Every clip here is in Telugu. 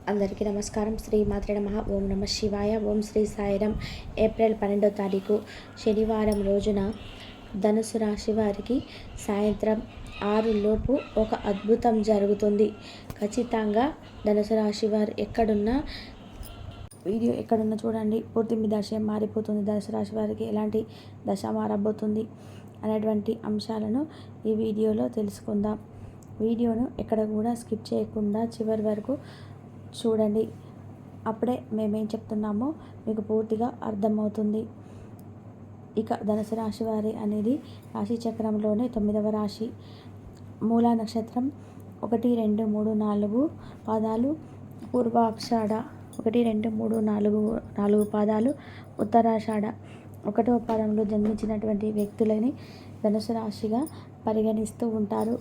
అందరికీ నమస్కారం. శ్రీ మాత్రే నమః. ఓం నమ శివాయ. ఓం శ్రీ సాయిరాం. ఏప్రిల్ 12వ తారీఖు శనివారం రోజున ధనుసు రాశి వారికి సాయంత్రం 6 లోపు ఒక అద్భుతం జరుగుతుంది. ఖచ్చితంగా ధనుసు రాశి వారు వీడియో ఎక్కడున్నా చూడండి. పూర్తి మీ దశ మారిపోతుంది. ధనుసు రాశి వారికి ఎలాంటి దశ మారబోతుంది అనేటువంటి అంశాలను ఈ వీడియోలో తెలుసుకుందాం. వీడియోను ఎక్కడ కూడా స్కిప్ చేయకుండా చివరి వరకు చూడండి. అప్పుడే మేమేం చెప్తున్నామో మీకు పూర్తిగా అర్థమవుతుంది. ఇక ధనుసు రాశి వారి అనేది రాశి చక్రంలోనే 9వ రాశి. మూలా నక్షత్రం 1, 2, 3, 4 పాదాలు, పూర్వాషాఢ 1, 2, 3, 4 పాదాలు, ఉత్తరాషాఢ 1వ పాదంలో జన్మించినటువంటి వ్యక్తులని ధనుసు రాశిగా పరిగణిస్తూ ఉంటారు.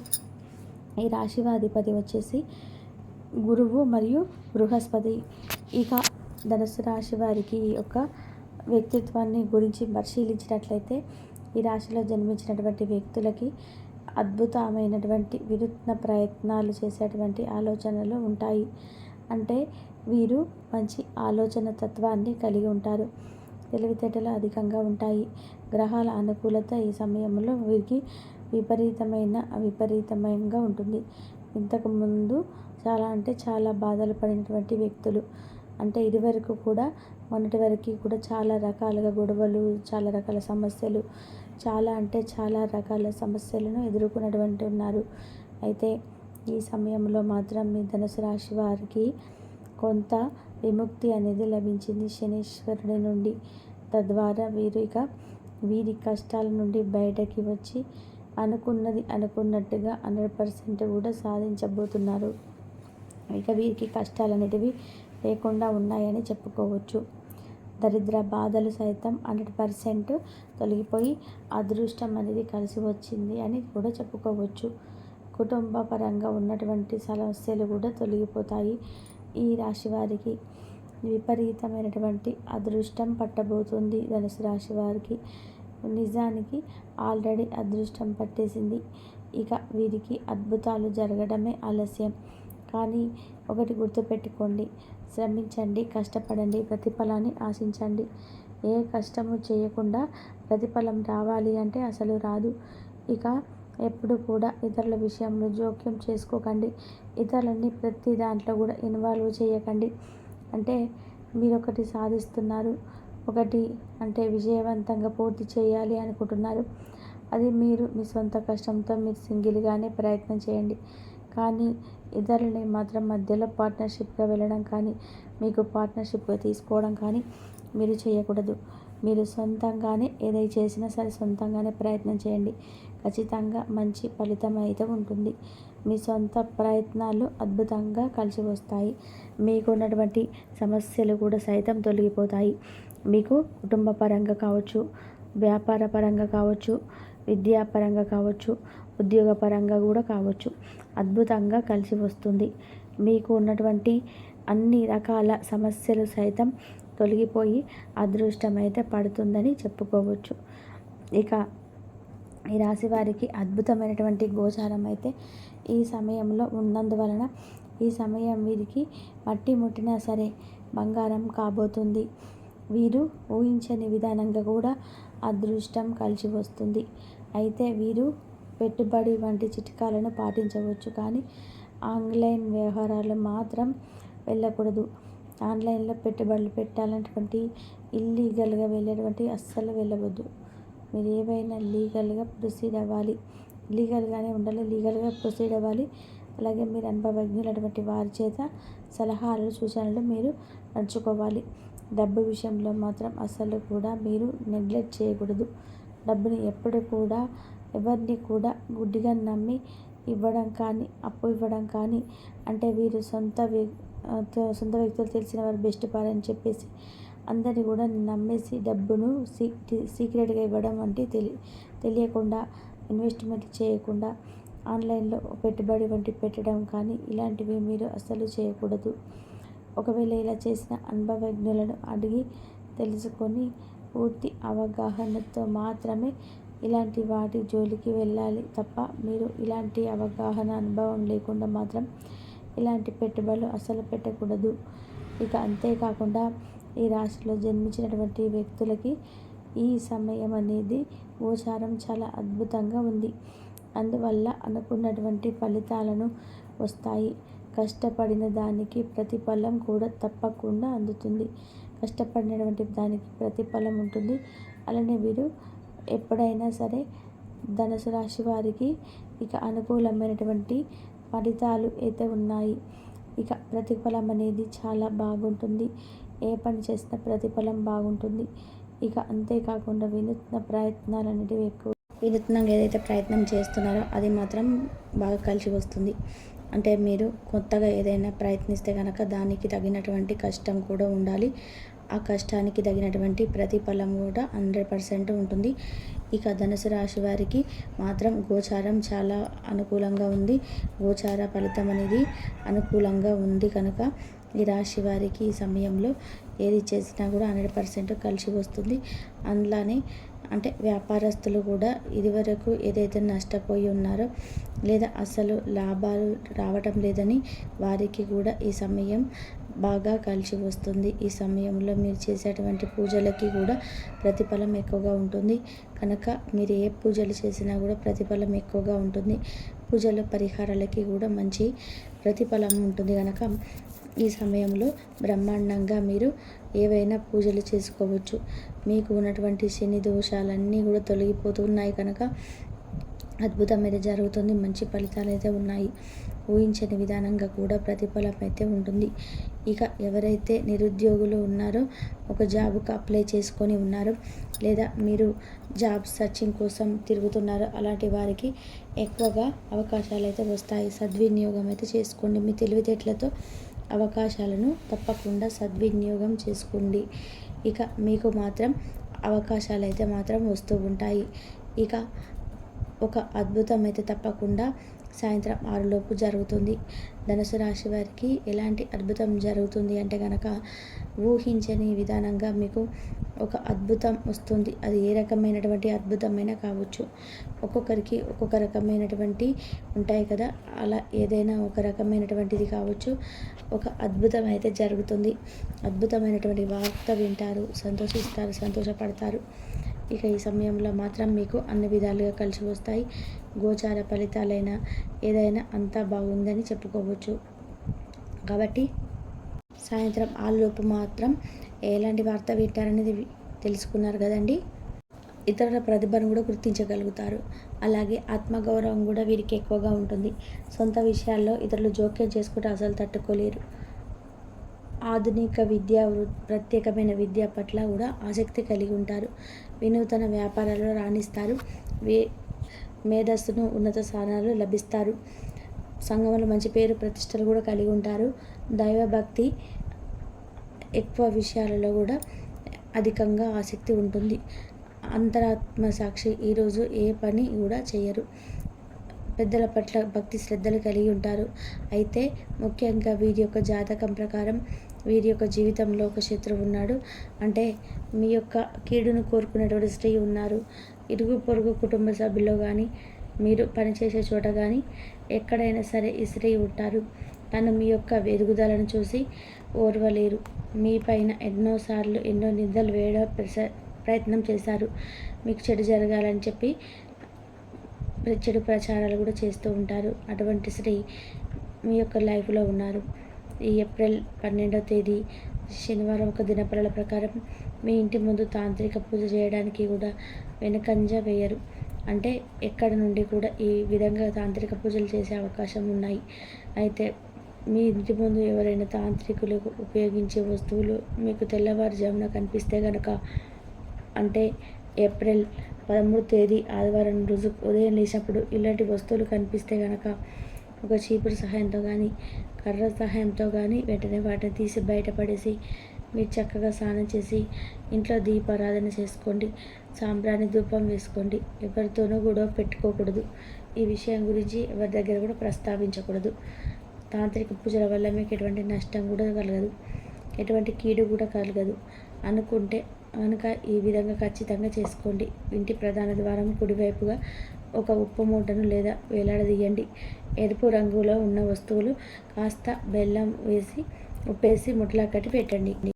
ఈ రాశి అధిపతి వచ్చేసి గురువు మరియు బృహస్పతి. ఇక ధనుసు రాశి వారికి యొక్క వ్యక్తిత్వాన్ని గురించి పరిశీలించినట్లయితే ఈ రాశిలో జన్మించినటువంటి వ్యక్తులకి అద్భుతమైనటువంటి వినూత్న ప్రయత్నాలు చేసేటువంటి ఆలోచనలు ఉంటాయి. అంటే వీరు మంచి ఆలోచన తత్వాన్ని కలిగి ఉంటారు. తెలివితేటలు అధికంగా ఉంటాయి. గ్రహాల అనుకూలత ఈ సమయంలో వీరికి విపరీతంగా ఉంటుంది. ఇంతకుముందు చాలా బాధలు పడినటువంటి వ్యక్తులు, అంటే ఇదివరకు కూడా మొన్నటి వరకు కూడా చాలా రకాలుగా గొడవలు, చాలా రకాల సమస్యలు, చాలా రకాల సమస్యలను ఎదుర్కొన్నటువంటి ఉన్నారు. అయితే ఈ సమయంలో మాత్రం మీ ధనుసు రాశి వారికి కొంత విముక్తి అనేది లభించింది శనీశ్వరుడి నుండి. తద్వారా వీరి కష్టాల నుండి బయటకి వచ్చి అనుకున్నది అనుకున్నట్టుగా 100% కూడా సాధించబోతున్నారు. ఇక వీరికి కష్టాలు అనేటివి లేకుండా ఉన్నాయని చెప్పుకోవచ్చు. దరిద్ర బాధలు సైతం 100% తొలగిపోయి అదృష్టం అనేది కలిసి వచ్చింది అని కూడా చెప్పుకోవచ్చు. కుటుంబ పరంగా ఉన్నటువంటి సమస్యలు కూడా తొలగిపోతాయి. ఈ రాశి వారికి విపరీతమైనటువంటి అదృష్టం పట్టబోతుంది. ధనుసు రాశి వారికి నిజానికి ఆల్రెడీ అదృష్టం పట్టేసింది. ఇక వీరికి అద్భుతాలు జరగడమే ఆలస్యం. కానీ ఒకటి గుర్తుపెట్టుకోండి, శ్రమించండి, కష్టపడండి, ప్రతిఫలాన్ని ఆశించండి. ఏ కష్టము చేయకుండా ప్రతిఫలం రావాలి అంటే అసలు రాదు. ఇక ఎప్పుడు కూడా ఇతరుల విషయంలో జోక్యం చేసుకోకండి. ఇతరులని ప్రతి దాంట్లో కూడా ఇన్వాల్వ్ చేయకండి. అంటే మీరు ఒకటి సాధిస్తున్నారు, ఒకటి అంటే విజయవంతంగా పూర్తి చేయాలి అనుకుంటున్నారు. అది మీరు మీ సొంత కష్టంతో మీరు సింగిల్గానే ప్రయత్నం చేయండి. కానీ ఇతరులని మాత్రం మధ్యలో పార్ట్నర్షిప్గా వెళ్ళడం కానీ, మీకు పార్ట్నర్షిప్గా తీసుకోవడం కానీ మీరు చేయకూడదు. మీరు సొంతంగానే ఏదైనా చేసినా సరే సొంతంగానే ప్రయత్నం చేయండి. ఖచ్చితంగా మంచి ఫలితం అయితే ఉంటుంది. మీ సొంత ప్రయత్నాలు అద్భుతంగా కలిసి వస్తాయి. మీకు ఉన్నటువంటి సమస్యలు కూడా సైతం తొలగిపోతాయి. మీకు కుటుంబ పరంగా కావచ్చు, వ్యాపార పరంగా కావచ్చు, విద్యాపరంగా కావచ్చు, ఉద్యోగపరంగా కూడా కావచ్చు, అద్భుతంగా కలిసి వస్తుంది. మీకు ఉన్నటువంటి అన్ని రకాల సమస్యలు సైతం తొలగిపోయి అదృష్టం అయితే పడుతుందని చెప్పుకోవచ్చు. ఇక ఈ రాశి వారికి అద్భుతమైనటువంటి గోచారం అయితే ఈ సమయంలో ఉన్నందువలన ఈ సమయం వీరికి మట్టి ముట్టినా సరే బంగారం కాబోతుంది. వీరు ఊహించని విధానంగా కూడా అదృష్టం కలిసి వస్తుంది. అయితే వీరు పెట్టుబడి వంటి చిట్కాలను పాటించవచ్చు, కానీ ఆన్లైన్ వ్యవహారాలు మాత్రం వెళ్ళకూడదు. ఆన్లైన్లో పెట్టుబడులు పెట్టాలన్నటువంటి ఇల్లీగల్గా వెళ్ళేటువంటి అస్సలు వెళ్ళవద్దు. మీరు ఏవైనా లీగల్గా ప్రొసీడ్ అవ్వాలి, లీగల్గానే ఉండాలి, లీగల్గా ప్రొసీడ్ అవ్వాలి. అలాగే మీరు అనుభవజ్ఞులైనటువంటి వారి చేత సలహాలు, సూచనలు మీరు నడుచుకోవాలి. డబ్బు విషయంలో మాత్రం అసలు కూడా మీరు నెగ్లెక్ట్ చేయకూడదు. డబ్బుని ఎప్పుడు కూడా ఎవరిని కూడా గుడ్డిగా నమ్మి ఇవ్వడం కానీ, అప్పు ఇవ్వడం కానీ, అంటే వీరు సొంత వ్యక్తులు తెలిసిన వారు బెస్ట్ పార్ అని చెప్పేసి అందరినీ కూడా నమ్మేసి డబ్బును సీక్రెట్గా ఇవ్వడం వంటి తెలియకుండా ఇన్వెస్ట్మెంట్ చేయకుండా ఆన్లైన్లో పెట్టుబడి వంటి పెట్టడం కానీ ఇలాంటివి మీరు అస్సలు చేయకూడదు. ఒకవేళ ఇలా చేసిన అనుభవజ్ఞులను అడిగి తెలుసుకొని పూర్తి అవగాహనతో మాత్రమే ఇలాంటి వాటి జోలికి వెళ్ళాలి తప్ప మీరు ఇలాంటి అవగాహన, అనుభవం లేకుండా మాత్రం ఇలాంటి పెట్టుబడులు అసలు పెట్టకూడదు. ఇక అంతేకాకుండా ఈ రాశిలో జన్మించినటువంటి వ్యక్తులకి ఈ సమయం అనేది గోచారం చాలా అద్భుతంగా ఉంది. అందువల్ల అనుకున్నటువంటి ఫలితాలను వస్తాయి. కష్టపడిన దానికి ప్రతిఫలం కూడా తప్పకుండా అందుతుంది. కష్టపడినటువంటి దానికి ప్రతిఫలం ఉంటుంది. అలానే వీరు ఎప్పుడైనా సరే ధనుసు రాశి వారికి ఇక అనుకూలమైనటువంటి ఫలితాలు అయితే ఉన్నాయి. ఇక ప్రతిఫలం అనేది చాలా బాగుంటుంది. ఏ పని చేసినా ప్రతిఫలం బాగుంటుంది. ఇక అంతేకాకుండా వినూత్న ప్రయత్నాలు అనేటివి ఎక్కువ. వినూత్నంగా ఏదైతే ప్రయత్నం చేస్తున్నారో అది మాత్రం బాగా కలిసి వస్తుంది. అంటే మీరు కొత్తగా ఏదైనా ప్రయత్నిస్తే కనుక దానికి తగినటువంటి కష్టం కూడా ఉండాలి. ఆ కష్టానికి తగినటువంటి ప్రతిఫలం కూడా 100% ఉంటుంది. ఇక ధనుసు రాశి వారికి మాత్రం గోచారం చాలా అనుకూలంగా ఉంది. గోచార ఫలితం అనేది అనుకూలంగా ఉంది కనుక ఈ రాశి వారికి ఈ సమయంలో ఏది చేసినా కూడా 100% కలిసి వస్తుంది. అందులోనే అంటే వ్యాపారస్తులు కూడా ఇదివరకు ఏదైతే నష్టపోయి ఉన్నారో లేదా అసలు లాభాలు రావటం లేదని వారికి కూడా ఈ సమయం బాగా కలిసి వస్తుంది. ఈ సమయంలో మీరు చేసేటువంటి పూజలకి కూడా ప్రతిఫలం ఎక్కువగా ఉంటుంది కనుక మీరు ఏ పూజలు చేసినా కూడా ప్రతిఫలం ఎక్కువగా ఉంటుంది. పూజల పరిహారాలకి కూడా మంచి ప్రతిఫలం ఉంటుంది కనుక ఈ సమయంలో బ్రహ్మాండంగా మీరు ఏవైనా పూజలు చేసుకోవచ్చు. మీకు ఉన్నటువంటి శని దోషాలన్నీ కూడా తొలగిపోతున్నాయి కనుక అద్భుతం అయితే జరుగుతుంది. మంచి ఫలితాలు అయితే ఉన్నాయి. ఊహించని విధానంగా కూడా ప్రతిఫలం అయితే ఉంటుంది. ఇక ఎవరైతే నిరుద్యోగులు ఉన్నారో ఒక జాబ్కు అప్లై చేసుకొని ఉన్నారో లేదా మీరు జాబ్ సర్చింగ్ కోసం తిరుగుతున్నారో అలాంటి వారికి ఎక్కువగా అవకాశాలు అయితే వస్తాయి. సద్వినియోగం అయితే చేసుకోండి. మీ తెలివితేటలతో అవకాశాలను తప్పకుండా సద్వినియోగం చేసుకోండి. ఇక మీకు మాత్రం అవకాశాలు అయితే మాత్రం వస్తూ ఉంటాయి. ఇక ఒక అద్భుతం అయితే తప్పకుండా సాయంత్రం 6 జరుగుతుంది. ధనుసు రాశి వారికి ఎలాంటి అద్భుతం జరుగుతుంది అంటే కనుక ఊహించని విధానంగా మీకు ఒక అద్భుతం వస్తుంది. అది ఏ రకమైనటువంటి అద్భుతమైనా కావచ్చు. ఒక్కొక్కరికి ఒక్కొక్క రకమైనటువంటి ఉంటాయి కదా, అలా ఏదైనా ఒక రకమైనటువంటిది కావచ్చు. ఒక అద్భుతం అయితే జరుగుతుంది. అద్భుతమైనటువంటి వార్త వింటారు, సంతోషిస్తారు, సంతోషపడతారు. ఇక ఈ సమయంలో మాత్రం మీకు అన్ని విధాలుగా కలిసి వస్తాయి. గోచార ఫలితాలైనా ఏదైనా అంతా బాగుందని చెప్పుకోవచ్చు. కాబట్టి సాయంత్రం 6 మాత్రం ఎలాంటి వార్త వింటారనేది తెలుసుకున్నారు కదండి. ఇతరుల ప్రతిభను కూడా గుర్తించగలుగుతారు. అలాగే ఆత్మగౌరవం కూడా వీరికి ఎక్కువగా ఉంటుంది. సొంత విషయాల్లో ఇతరులు జోక్యం చేసుకుంటే అసలు తట్టుకోలేరు. ఆధునిక ప్రత్యేకమైన విద్య పట్ల కూడా ఆసక్తి కలిగి ఉంటారు. వినూతన వ్యాపారాల్లో రాణిస్తారు. మేధస్సును ఉన్నత స్థానాలు లభిస్తారు. సంఘంలో మంచి పేరు ప్రతిష్టలు కూడా కలిగి ఉంటారు. దైవభక్తి ఎక్కువ విషయాలలో కూడా అధికంగా ఆసక్తి ఉంటుంది. అంతరాత్మ సాక్షి ఈరోజు ఏ పని కూడా చేయరు. పెద్దల పట్ల భక్తి శ్రద్ధలు కలిగి ఉంటారు. అయితే ముఖ్యంగా వీరి యొక్క జాతకం ప్రకారం వీరి యొక్క జీవితంలో ఒక శత్రువు ఉన్నాడు. అంటే మీ యొక్క కీడును కోరుకునేటువంటి స్త్రీ ఉన్నారు. ఇరుగు పొరుగు కుటుంబ సభ్యుల్లో కానీ మీరు పనిచేసే చోట కానీ ఎక్కడైనా సరే ఈ స్త్రీ ఉంటారు. తను మీ యొక్క ఎదుగుదలను చూసి ఓర్వలేరు. మీ పైన ఎన్నోసార్లు ఎన్నో నిందలు వేయడం ప్రయత్నం చేశారు. మీకు చెడు జరగాలని చెప్పి చెడు ప్రచారాలు కూడా చేస్తూ ఉంటారు. అటువంటి స్త్రీ మీ యొక్క లైఫ్లో ఉన్నారు. ఈ ఏప్రిల్ 12 శనివారం ఒక దినఫలాల ప్రకారం మీ ఇంటి ముందు తాంత్రిక పూజ చేయడానికి కూడా వెనుకంజ వేయరు. అంటే ఎక్కడ నుండి కూడా ఈ విధంగా తాంత్రిక పూజలు చేసే అవకాశం ఉన్నాయి. అయితే మీ ఇంటి ముందు ఎవరైనా తాంత్రికులు ఉపయోగించే వస్తువులు మీకు తెల్లవారుజామున కనిపిస్తే కనుక, అంటే ఏప్రిల్ 13 ఆదివారం రోజు ఉదయం లేచినప్పుడు ఇలాంటి వస్తువులు కనిపిస్తే కనుక ఒక చీపురు సహాయంతో కానీ కర్ర సహాయంతో కానీ వెంటనే వాటిని తీసి బయటపడేసి మీరు చక్కగా స్నానం చేసి ఇంట్లో దీపారాధన చేసుకోండి. సాంబ్రాణి ధూపం వేసుకోండి. ఎవరితోనూ గొడవ పెట్టుకోకూడదు. ఈ విషయం గురించి ఎవరి దగ్గర కూడా ప్రస్తావించకూడదు. తాంత్రిక పూజల వల్ల మీకు ఎటువంటి నష్టం కూడా కలగదు, ఎటువంటి కీడు కూడా కలగదు. అనుకుంటే కనుక ఈ విధంగా ఖచ్చితంగా చేసుకోండి. ఇంటి ప్రధాన ద్వారం కుడివైపుగా ఒక ఉప్పు మూటను లేదా వేలాడదీయండి. ఎరుపు రంగులో ఉన్న వస్తువులు కాస్త బెల్లం వేసి ఉప్పేసి ముట్లా కట్టి పెట్టండి.